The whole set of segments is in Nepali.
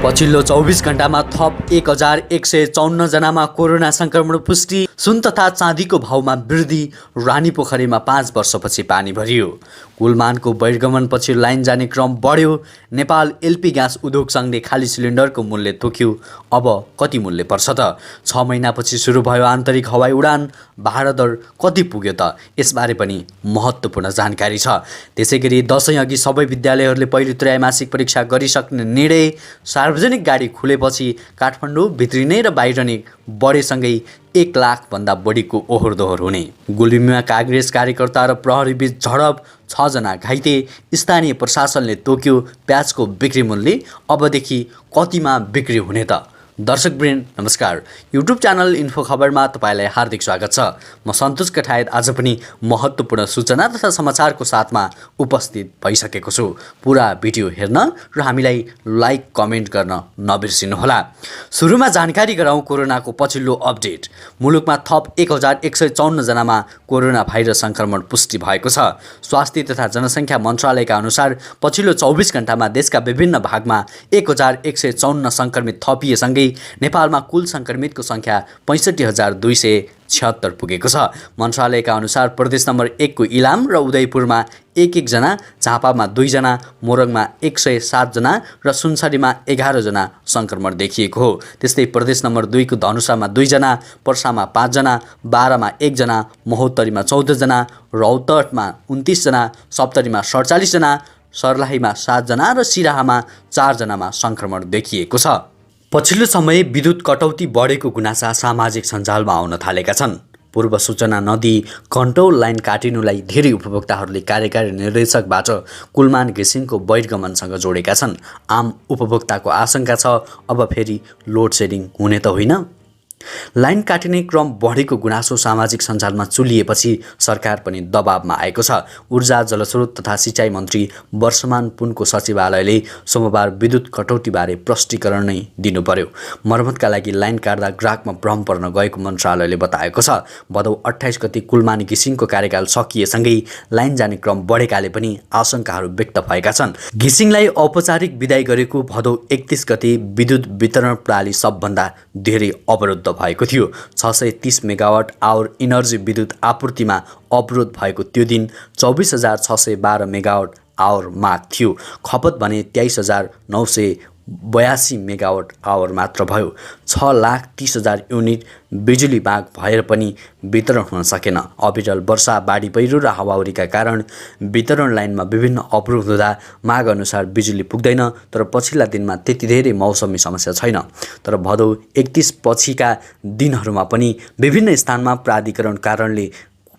पछिल्लो 24 घण्टामा थप 1154 जनामा कोरोना संक्रमण पुष्टि। सुन तथा चाँदीको भावमा वृद्धि। रानीपोखरीमा 5 वर्षपछि पानी भरियो। कुलमानको बहिर्गमनपछि लाइन जाने क्रम बढ्यो। नेपाल एलपी ग्यास उद्योग संघले खाली सिलिन्डरको मूल्य तोक्यो। अब कति मूल्य पर्छ त? 6 महिनापछि सुरु भयो आन्तरिक हवाई उडान। भाडा दर कति पुग्यो त? यसबारे पनि महत्त्वपूर्ण जानकारी छ। त्यसैगरी दशैं अघि सबै विद्यालयहरूले पहिलो त्रैमासिक परीक्षा गरिसक्ने निर्णय। सार्वजनिक गाडी खुलेपछि काठमाडौँ भित्रिने र बाहिरने बढेसँगै 1 लाख भन्दा बढीको ओहोर दोहोर हुने। गुल्मीमा कांग्रेस कार्यकर्ता र प्रहरीबीच झडप। 6 जना घाइते। स्थानीय प्रशासनले तोक्यो प्याजको बिक्री मूल्य। अबदेखि कतिमा बिक्री हुने त? दर्शकवृन्द नमस्कार। युट्युब च्यानल इन्फो खबरमा तपाईँलाई हार्दिक स्वागत छ। म सन्तोष कठायत आज पनि महत्त्वपूर्ण सूचना तथा समाचारको साथमा उपस्थित भइसकेको छु। पुरा भिडियो हेर्न र हामीलाई लाइक कमेन्ट गर्न नबिर्सिनुहोला। सुरुमा जानकारी गराउँ कोरोनाको पछिल्लो अपडेट। मुलुकमा थप 1154 जनामा कोरोना भाइरस संक्रमण पुष्टि भएको छ। स्वास्थ्य तथा जनसङ्ख्या मन्त्रालयका अनुसार पछिल्लो 24 घण्टामा देशका विभिन्न भागमा 1154 सङ्क्रमित थपिएसँगै नेपालमा कुल सङ्क्रमितको सङ्ख्या 65,276 पुगेको छ। मन्त्रालयका अनुसार प्रदेश नम्बर 1 को इलाम र उदयपुरमा 1 जना, झापामा 2 जना, मोरङमा 107 जना र सुनसरीमा 11 जना सङ्क्रमण देखिएको हो। त्यस्तै प्रदेश नम्बर 2 को धनुषामा 2 जना, पर्सामा 5 जना, बारामा 1 जना, महोत्तरीमा 14 जना, रौतहटमा 29 जना, सप्तरीमा 47 जना, सर्लाहीमा 7 जना र सिराहामा 4 जनामा सङ्क्रमण देखिएको छ। पछिल्लो समय विद्युत कटौती बढेको गुनासा सामाजिक सञ्जालमा आउन थालेका छन्। पूर्व सूचना नदिई कन्ट्रोल लाइन काटिनुलाई धेरै उपभोक्ताहरूले कार्यकारी निर्देशकबाट कुलमान घिसिङको बहिर्गमनसँग जोडेका छन्। आम उपभोक्ताको आशंका छ अब फेरि लोड सेडिङ हुने त होइन? लाइन काटिने क्रम बढेको गुनासो सामाजिक सञ्जालमा चुलिएपछि सरकार पनि दबावमा आएको छ। ऊर्जा जलस्रोत तथा सिँचाइ मन्त्री वर्षमान पुनको सचिवालयले सोमबार विद्युत कटौतीबारे प्रष्टीकरण नै दिनु पर्यो। मर्मतका लागि लाइन काट्दा ग्राहकमा भ्रम पर्न गएको मन्त्रालयले बताएको छ। भदौ 28 गते कुलमान घिसिङको कार्यकाल सकिएसँगै लाइन जाने क्रम बढेकाले पनि आशंकाहरू व्यक्त भएका छन्। घिसिङलाई औपचारिक विदाई गरेको भदौ 31 गते विद्युत वितरण प्रणाली सबभन्दा धेरै अवरुद्ध भएको थियो। 630 मेगावाट आवर इनर्जी विद्युत आपूर्तिमा अवरोध भएको त्यो दिन 24,612 मेगावाट आवर माग थियो। खपत भने 23,982 मेगावाट आवर मात्र भयो। 6,30,000 युनिट बिजुली माग भएर पनि वितरण हुन सकेन। अविरल वर्षा, बाढी पहिरो र हावाहुरीका कारण वितरण लाइनमा विभिन्न अवरोध हुँदा माग अनुसार बिजुली पुग्दैन। तर पछिल्ला दिनमा त्यति धेरै मौसमी समस्या छैन। तर भदौ 31 पछिका दिनहरूमा पनि विभिन्न स्थानमा प्राधिकरण कारणले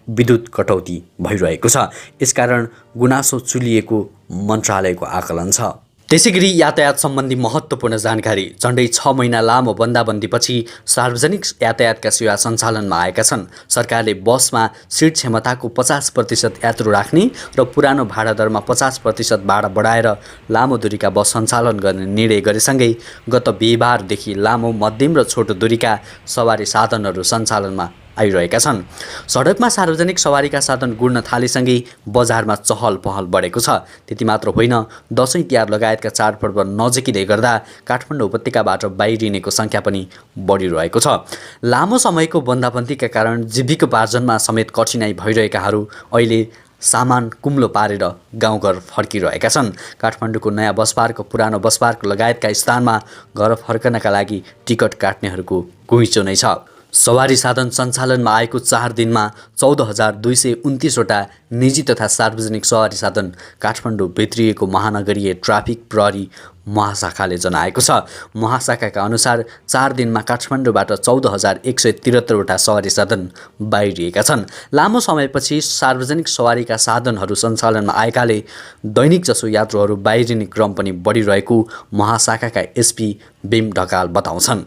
विद्युत कटौती भइरहेको छ। यसकारण गुनासो चुलिएको मन्त्रालयको आकलन छ। त्यसैगरी यातायात सम्बन्धी महत्त्वपूर्ण जानकारी। झन्डै 6 महिना लामो बन्दाबन्दीपछि सार्वजनिक यातायातका सेवा सञ्चालनमा आएका छन्। सरकारले बसमा सिट क्षमताको 50% यात्रु राख्ने र पुरानो भाडा दरमा 50% भाडा बढाएर लामो दूरीका बस सञ्चालन गर्ने निर्णय गरेसँगै गत बिहिबारदेखि लामो, मध्यम र छोटो दूरीका सवारी साधनहरू सञ्चालनमा आइरहेका छन्। सडकमा सार्वजनिक सवारीका साधन गुड्न थालेसँगै बजारमा चहल पहल बढेको छ। त्यति मात्र होइन, दशैं तिहार लगायतका चाडपर्व नजिकिँदै गर्दा काठमाडौँ उपत्यकाबाट बाहिरिनेको सङ्ख्या पनि बढिरहेको छ। लामो समयको बन्दाबन्दीका कारण जीविकोपार्जनमा समेत कठिनाइ भइरहेकाहरू अहिले सामान कुम्लो पारेर गाउँघर फर्किरहेका छन्। काठमाडौँको नयाँ बस पार्क, पुरानो बस पार्क लगायतका स्थानमा घर फर्कनका लागि टिकट काट्नेहरूको घुइँचो नै छ। सवारी साधन सञ्चालनमा आएको 4 दिनमा 14,229 वटा निजी तथा सार्वजनिक सवारी साधन काठमाडौँ भित्रिएको महानगरीय ट्राफिक प्रहरी महाशाखाले जनाएको छ। महाशाखाका अनुसार 4 दिनमा काठमाडौँबाट 14,173 वटा सवारी साधन बाहिरिएका छन्। लामो समयपछि सार्वजनिक सवारीका साधनहरू सञ्चालनमा आएकाले दैनिक जसो यात्रुहरू बाहिरिने क्रम पनि बढिरहेको महाशाखाका एसपी भीम ढकाल बताउँछन्।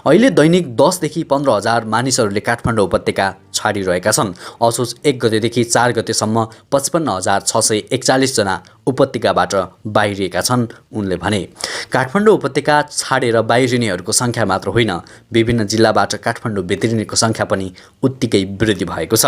अहिले दैनिक 10 देखि 15,000 मानिसहरूले काठमाडौँ उपत्यका छाडिरहेका छन्। असोज 1 गतेदेखि 4 गतेसम्म 55,641 जना उपत्यकाबाट बाहिरिएका छन् उनले भने। काठमाडौँ उपत्यका छाडेर बाहिरिनेहरूको सङ्ख्या मात्र होइन, विभिन्न जिल्लाबाट काठमाडौँ भित्रिनेको सङ्ख्या पनि उत्तिकै वृद्धि भएको छ।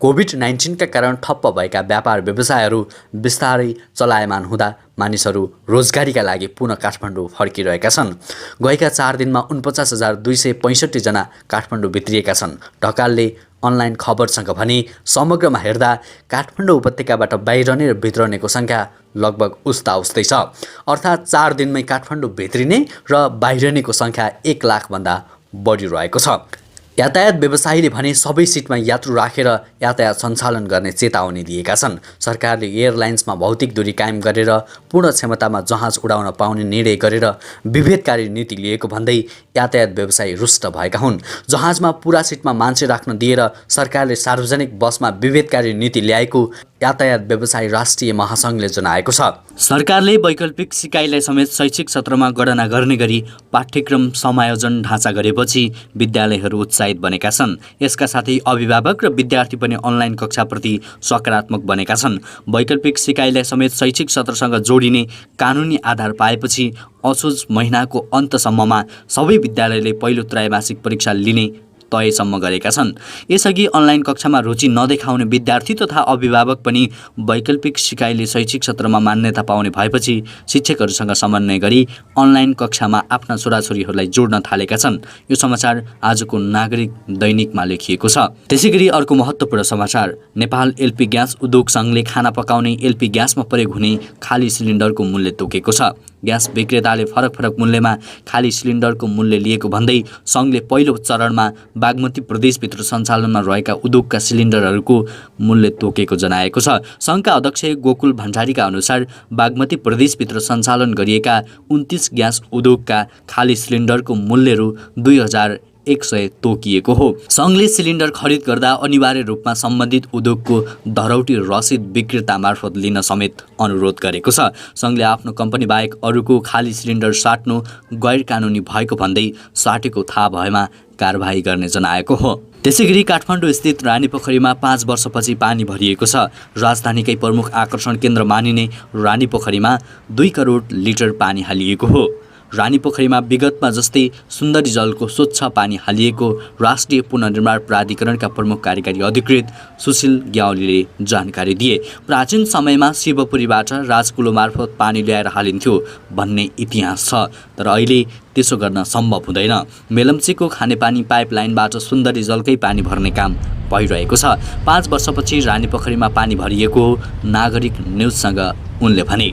कोभिड-19 का कारण ठप्प भएका व्यापार व्यवसायहरू बिस्तारै चलायमान हुँदा मानिसहरू रोजगारीका लागि पुनः काठमाडौँ फर्किरहेका छन्। गएका 4 दिनमा 49,265 जना काठमाडौँ भित्रिएका छन्। ढकालले अनलाइन खबरसँग भने समग्रमा हेर्दा काठमाडौँ उपत्यकाबाट बाहिरने र भित्रनेको सङ्ख्या लगभग उस्ता उस्तै छ। अर्थात् 4 दिनमै काठमाडौँ भित्रिने र बाहिरनेको सङ्ख्या 1 लाखभन्दा बढी रहेको छ। यातायात व्यवसायीले भने सबै सिटमा यात्रु राखेर यातायात सञ्चालन गर्ने चेतावनी दिएका छन्। सरकारले एयरलाइन्समा भौतिक दूरी कायम गरेर पूर्ण क्षमतामा जहाज उडाउन पाउने निर्णय गरेर विभेदकारी नीति लिएको भन्दै यातायात व्यवसायी रुष्ट भएका हुन्। जहाजमा पुरा सिटमा मान्छे राख्न दिएर सरकारले सार्वजनिक बसमा विभेदकारी नीति ल्याएको यातायात व्यवसायी राष्ट्रिय महासङ्घले जनाएको छ। सरकारले वैकल्पिक सिकाइलाई समेत शैक्षिक सत्रमा गणना गर्ने गरी पाठ्यक्रम समायोजन ढाँचा गरेपछि विद्यालयहरू उत्साहित बनेका छन्। यसका साथै अभिभावक र विद्यार्थी पनि अनलाइन कक्षाप्रति सकारात्मक बनेका छन्। वैकल्पिक सिकाइलाई समेत शैक्षिक सत्रसँग जोडिने कानुनी आधार पाएपछि असोज महिनाको अन्तसम्ममा सबै विद्यालयले पहिलो त्रैमासिक परीक्षा लिने तयसम्म गरेका छन्। यसअघि अनलाइन कक्षामा रुचि नदेखाउने विद्यार्थी तथा अभिभावक पनि वैकल्पिक सिकाइले शैक्षिक सत्रमा मान्यता पाउने भएपछि शिक्षकहरूसँग समन्वय गरी अनलाइन कक्षामा आफ्ना छोराछोरीहरूलाई जोड्न थालेका छन्। यो समाचार आजको नागरिक दैनिकमा लेखिएको छ। त्यसैगरी अर्को महत्त्वपूर्ण समाचार, नेपाल एलपी ग्यास उद्योग सङ्घले खाना पकाउने एलपी ग्यासमा प्रयोग हुने खाली सिलिन्डरको मूल्य तोकेको छ। ग्यास विक्रेताले फरक मूल्यमा खाली सिलिन्डरको मूल्य लिएको भन्दै सङ्घले पहिलो चरणमा बागमती प्रदेशभित्र सञ्चालनमा रहेका उद्योगका सिलिन्डरहरूको मूल्य तोकेको जनाएको छ। सङ्घका अध्यक्ष गोकुल भण्डारीका अनुसार बागमती प्रदेशभित्र सञ्चालन गरिएका 29 ग्यास उद्योगका खाली सिलिन्डरको मूल्यहरू 2100 तोकिएको हो। सङ्घले सिलिन्डर खरिद गर्दा अनिवार्य रूपमा सम्बन्धित उद्योगको धरौटी रसिद विक्रेता मार्फत लिन समेत अनुरोध गरेको छ। सङ्घले आफ्नो कम्पनी बाहेक अरूको खाली सिलिन्डर साट्नु गैर कानुनी भएको भन्दै साटेको थाहा भएमा कारबाही गर्ने जनाएको हो। त्यसैगरी काठमाडौँ स्थित रानीपोखरीमा 5 वर्षपछि पानी भरिएको छ। राजधानीकै प्रमुख आकर्षण केन्द्र मानिने रानीपोखरीमा 2 करोड लिटर पानी हालिएको हो। रानीपोखरीमा विगतमा जस्तै सुन्दरी जलको स्वच्छ पानी हालिएको राष्ट्रिय पुनर्निर्माण प्राधिकरणका प्रमुख कार्यकारी अधिकृत सुशील ग्यावालीले जानकारी दिए। प्राचीन समयमा शिवपुरीबाट राजकुलो मार्फत पानी ल्याएर हालिन्थ्यो भन्ने इतिहास छ, तर अहिले त्यसो गर्न सम्भव हुँदैन। मेलम्चीको खानेपानी पाइपलाइनबाट सुन्दरी जलकै पानी भर्ने काम भइरहेको छ। 5 वर्षपछि रानीपोखरीमा पानी भरिएको नागरिक न्युजसँग उनले भने।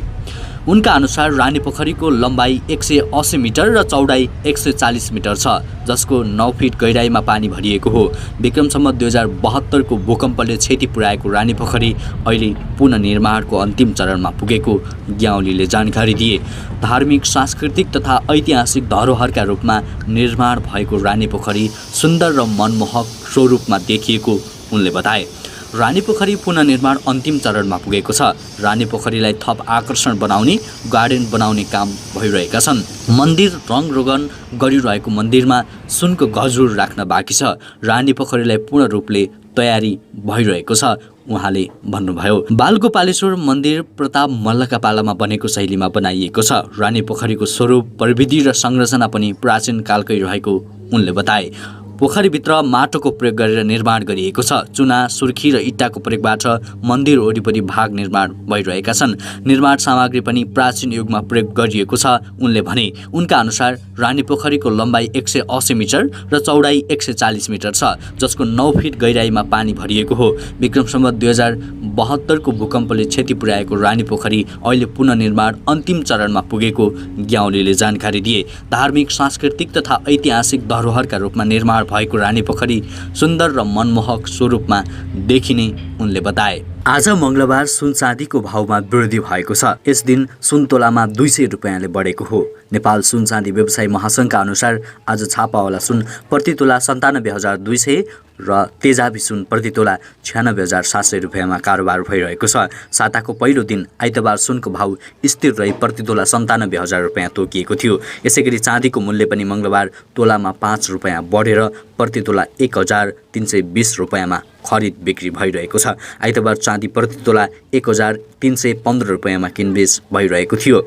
उनका अनुसार रानीपोखरीको लम्बाइ 180 मिटर र चौडाइ 140 मिटर छ, जसको 9 फिट गहिराइमा पानी भरिएको हो। विक्रम सम्वत 2072 को भूकम्पले क्षति पुर्याएको रानीपोखरी अहिले पुनर्निर्माणको अन्तिम चरणमा पुगेको ग्यावालीले जानकारी दिए। धार्मिक, सांस्कृतिक तथा ऐतिहासिक धरोहरका रूपमा निर्माण भएको रानीपोखरी सुन्दर र मनमोहक स्वरूपमा देखिएको उनले बताए। रानीपोखरी पुनर्निर्माण अन्तिम चरणमा पुगेको छ। रानीपोखरीलाई थप आकर्षण बनाउने, गार्डन बनाउने काम भइरहेका छन्। मन्दिर रङरोगन गरिरहेको मन्दिरमा सुनको गजुर राख्न बाँकी छ। रानीपोखरीलाई पूर्ण रूपले तयारी भइरहेको छ उहाँले भन्नुभयो। बालगोपालेश्वर मन्दिर प्रताप मल्लका पालामा बनेको शैलीमा बनाइएको छ। रानीपोखरीको स्वरूप, प्रविधि र संरचना पनि प्राचीन कालकै रहेको उनले बताए। पोखरीभित्र माटोको प्रयोग गरेर निर्माण गरिएको छ। चुना, सुर्खी र इट्टाको प्रयोगबाट मन्दिर वरिपरि भाग निर्माण भइरहेका छन्। निर्माण सामग्री पनि प्राचीन युगमा प्रयोग गरिएको छ उनले भने। उनका अनुसार रानीपोखरीको लम्बाइ 180 मिटर र चौडाइ 140 मिटर छ, जसको 9 फिट गहिराइमा पानी भरिएको हो। विक्रम सम्वत 2072 को भूकम्पले क्षति पुर्याएको रानीपोखरी अहिले पुनर्निर्माण अन्तिम चरणमा पुगेको ग्यावालीले जानकारी दिए। धार्मिक, सांस्कृतिक तथा ऐतिहासिक धरोहरका रूपमा निर्माण भएको रानीपोखरी सुन्दर र मनमोहक स्वरूपमा देखिने उनले बताए। आज मंगलबार सुन चाँदीको भावमा वृद्धि भएको छ। यस दिन सुन तोलामा 200 रुपैयाँले बढेको हो। नेपाल सुन चाँदी व्यवसायी महासङ्घका अनुसार आज छापावाला सुन प्रति तोला 97,200 र तेजाबी सुन प्रति तोला 96,700 रुपैयाँमा कारोबार भइरहेको छ। साताको पहिलो दिन आइतबार सुनको भाव स्थिर रही प्रति तोला 97,000 रुपैयाँ तोकिएको थियो। यसैगरी चाँदीको मूल्य पनि मंगलबार तोलामा 5 रुपैयाँ बढेर प्रति तोला 1,320 रुपैयाँमा खरिद बिक्री भइरहेको छ। आइतबार चाँदी प्रति तोला 1,315 रुपैयाँमा किनबेच भइरहेको थियो।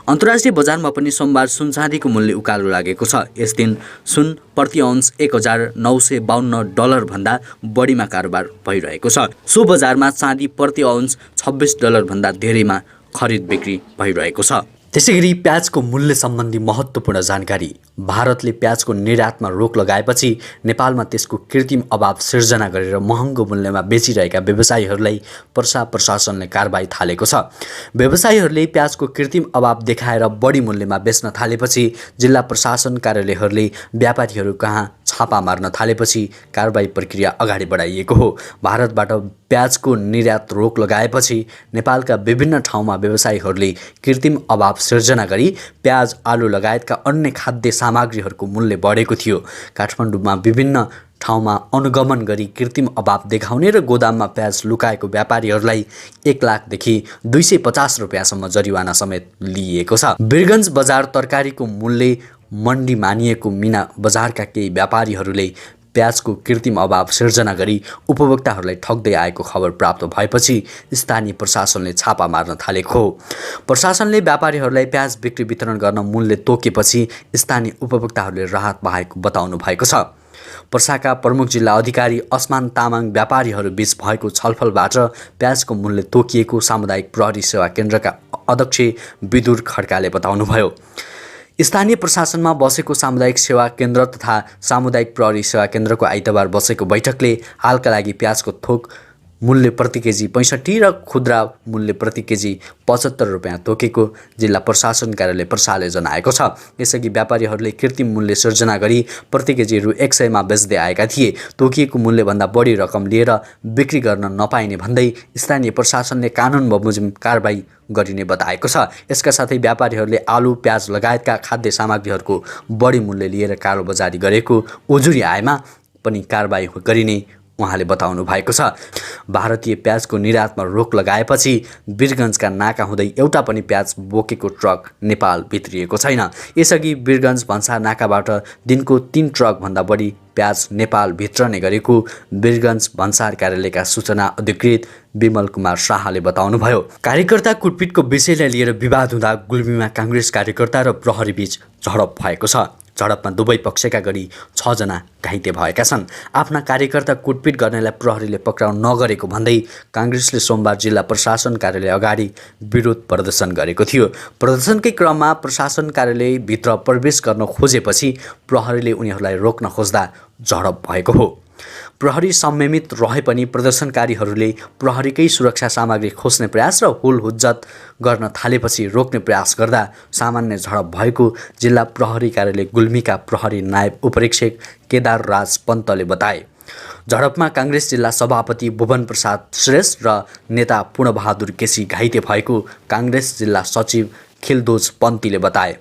अन्तर्राष्ट्रिय बजारमा पनि सोमबार सुन चाँदीको मूल्य उकालो लागेको छ। यस दिन सुन प्रति औंस $1,952 भन्दा बढीमा कारोबार भइरहेको छ। सो बजारमा चाँदी प्रति औंस $26 भन्दा धेरैमा खरिद बिक्री भइरहेको छ। त्यसैगरी प्याजको मूल्य सम्बन्धी महत्त्वपूर्ण जानकारी। भारतले प्याजको निर्यातमा रोक लगाएपछि नेपालमा त्यसको कृत्रिम अभाव सिर्जना गरेर महँगो मूल्यमा बेचिरहेका व्यवसायीहरूलाई पर्सा प्रशासनले कारबाही थालेको छ। व्यवसायीहरूले प्याजको कृत्रिम अभाव देखाएर बढी मूल्यमा बेच्न थालेपछि जिल्ला प्रशासन कार्यालयहरूले व्यापारीहरू कहाँ छापा मार्न थालेपछि कारबाही प्रक्रिया अगाडि बढाइएको हो। भारतबाट प्याजको निर्यात रोक लगाएपछि नेपालका विभिन्न ठाउँमा व्यवसायीहरूले कृत्रिम अभाव सिर्जना गरी प्याज, आलु लगायतका अन्य खाद्य सामग्रीहरूको मूल्य बढेको थियो। काठमाडौँमा विभिन्न ठाउँमा अनुगमन गरी कृत्रिम अभाव देखाउने र गोदाममा प्याज लुकाएको व्यापारीहरूलाई 1 लाखदेखि 250 रुपियाँसम्म जरिवाना समेत लिइएको छ। वीरगञ्ज बजार तरकारीको मूल्य मण्डी मानिएको मिना बजारका केही व्यापारीहरूले प्याजको कृत्रिम अभाव सिर्जना गरी उपभोक्ताहरूलाई ठग्दै आएको खबर प्राप्त भएपछि स्थानीय प्रशासनले छापा मार्न थालेको हो। प्रशासनले व्यापारीहरूलाई प्याज बिक्री वितरण गर्न मूल्य तोकेपछि स्थानीय उपभोक्ताहरूले राहत पाएको बताउनु भएको छ। पर्साका प्रमुख जिल्ला अधिकारी असमान तामाङ व्यापारीहरू बीच भएको छलफलबाट प्याजको मूल्य तोकिएको सामुदायिक प्रहरी सेवा केन्द्रका अध्यक्ष विदुर खड्काले बताउनुभयो। स्थानीय प्रशासनमा बसेको सामुदायिक सेवा केन्द्र तथा सामुदायिक प्रहरी सेवा केन्द्रको आइतबार बसेको बैठकले हालका लागि प्याजको थोक मूल्य प्रति केजी 65 र खुद्रा मूल्य प्रति केजी 75 रुपियाँ तोकेको जिल्ला प्रशासन कार्यालय पर्साले जनाएको छ। यसअघि व्यापारीहरूले कृत्रिम मूल्य सिर्जना गरी प्रति केजी रु 100 मा बेच्दै आएका थिए। तोकिएको मूल्यभन्दा बढी रकम लिएर बिक्री गर्न नपाइने भन्दै स्थानीय प्रशासनले कानुन बमोजिम कारबाही गरिने बताएको छ। यसका साथै व्यापारीहरूले आलु, प्याज लगायतका खाद्य सामग्रीहरूको बढी मूल्य लिएर कालोबजारी गरेको उजुरी आएमा पनि कारबाही गरिने उहाँले बताउनु भएको छ। भारतीय प्याजको निर्यातमा रोक लगाएपछि वीरगञ्जका नाका हुँदै एउटा पनि प्याज बोकेको ट्रक नेपाल भित्रिएको छैन। यसअघि वीरगञ्ज भन्सार नाकाबाट दिनको 3 ट्रकभन्दा बढी प्याज नेपाल भित्रने गरेको वीरगञ्ज भन्सार कार्यालयका सूचना अधिकृत विमल कुमार शाहले बताउनुभयो। कार्यकर्ता कुटपिटको विषयलाई लिएर विवाद हुँदा गुल्मीमा काङ्ग्रेस कार्यकर्ता र प्रहरी बीच झडप भएको छ। झडपमा दुवै पक्षका गरी 6 जना घाइते भएका छन्। आफ्ना कार्यकर्ता कुटपिट गर्नेलाई प्रहरीले पक्राउ नगरेको भन्दै काङ्ग्रेसले सोमबार जिल्ला प्रशासन कार्यालय अगाडि विरोध प्रदर्शन गरेको थियो। प्रदर्शनकै क्रममा प्रशासन कार्यालय भित्र प्रवेश गर्न खोजेपछि प्रहरीले उनीहरूलाई रोक्न खोज्दा झडप भएको हो। प्रहरी संयमित रहे पनि प्रदर्शनकारीहरूले प्रहरीकै सुरक्षा सामग्री खोज्ने प्रयास र हुलहुज्जत गर्न थालेपछि रोक्ने प्रयास गर्दा सामान्य झडप भएको जिल्ला प्रहरी कार्यालय गुल्मीका प्रहरी नायब उपरीक्षक केदार राज पन्तले बताए। झडपमा काङ्ग्रेस जिल्ला सभापति भुवन प्रसाद श्रेष्ठ र नेता पूर्णबहादुर केसी घाइते भएको काङ्ग्रेस जिल्ला सचिव खिलदोज पन्तीले बताए।